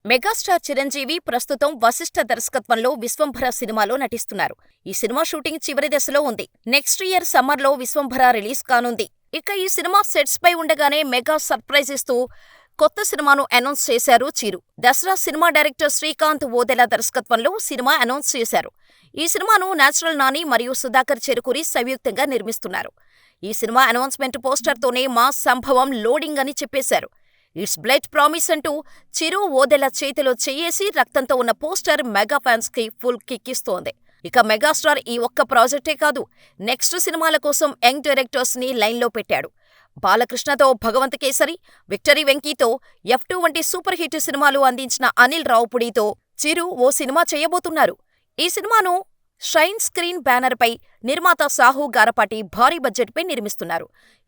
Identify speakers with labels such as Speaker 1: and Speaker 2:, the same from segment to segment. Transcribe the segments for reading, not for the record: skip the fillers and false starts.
Speaker 1: Megastar Chiranjeevi ప్రస్తుతం వశిష్ఠ దర్శకత్వంలో విశ్వంభర సినిమాలో నటిస్తున్నారు. ఈ సినిమా షూటింగ్ చివరి దశలో ఉంది. నెక్స్ట్ ఇయర్ సమ్మర్లో విశ్వంభర రిలీజ్ కానుంది. ఇక ఈ సినిమా సెట్స్ పై ఉండగానే మెగా సర్ప్రైజ్ ఇస్తూ కొత్త సినిమాను అనౌన్స్ చేశారు చిరు. దసరా సినిమా డైరెక్టర్ శ్రీకాంత్ ఓదెల దర్శకత్వంలో సినిమా అనౌన్స్ చేశారు. ఈ సినిమాను నేచురల్ నాని మరియు సుధాకర్ చెరుకూరి సంయుక్తంగా నిర్మిస్తున్నారు. ఈ సినిమా అనౌన్స్మెంట్ పోస్టర్తోనే మాస్ సంభవం లోడింగ్ అని చెప్పేశారు. ఇట్స్ బ్లడ్ ప్రామిస్ అంటూ చిరు ఓదెల చేతిలో చెయ్యేసి రక్తంతో ఉన్న పోస్టర్ మెగా ఫ్యాన్స్ కి ఫుల్ కిక్ ఇస్తోంది. ఇక మెగాస్టార్ ఈ ఒక్క ప్రాజెక్టే కాదు, నెక్స్ట్ సినిమాల కోసం యంగ్ డైరెక్టర్స్ ని లైన్లో పెట్టాడు. బాలకృష్ణతో భగవంత్ కేసరి, విక్టరీ వెంకీతో F2 వంటి సూపర్ హిట్ సినిమాలు అందించిన అనిల్ రావుపుడితో చిరు ఓ సినిమా చేయబోతున్నారు. ఈ సినిమాను షైన్ స్క్రీన్ బ్యానర్ పై నిర్మాత సాహు గారపాటి భారీ బడ్జెట్ పై నిర్మిస్తున్నారు.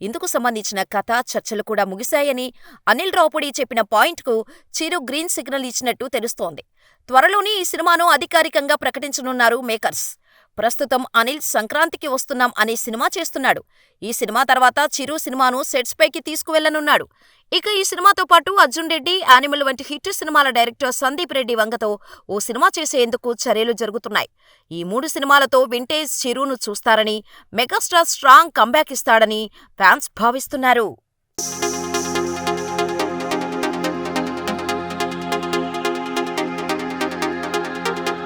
Speaker 1: ఇందుకు సంబంధించిన కథ, చర్చలు కూడా ముగిశాయని అనిల్ రావుపుడి చెప్పిన పాయింట్ కు చిరు గ్రీన్ సిగ్నల్ ఇచ్చినట్టు తెలుస్తోంది. త్వరలోనే ఈ సినిమాను అధికారికంగా ప్రకటించనున్నారు మేకర్స్. ప్రస్తుతం అనిల్ సంక్రాంతికి వస్తున్నాం అనే సినిమా చేస్తున్నాడు. ఈ సినిమా తర్వాత చిరు సినిమాను సెట్స్ పైకి తీసుకువెళ్లనున్నాడు. ఇక ఈ సినిమాతో పాటు అర్జున్ రెడ్డి, యానిమల్ వంటి హిట్ సినిమాల డైరెక్టర్ సందీప్ రెడ్డి వంగతో ఓ సినిమా చేసేందుకు చర్యలు జరుగుతున్నాయి. ఈ 3 సినిమాలతో వింటేజ్ చిరును చూస్తారని, మెగాస్టార్ స్ట్రాంగ్ కంబ్యాక్ ఇస్తాడని ఫ్యాన్స్ భావిస్తున్నారు.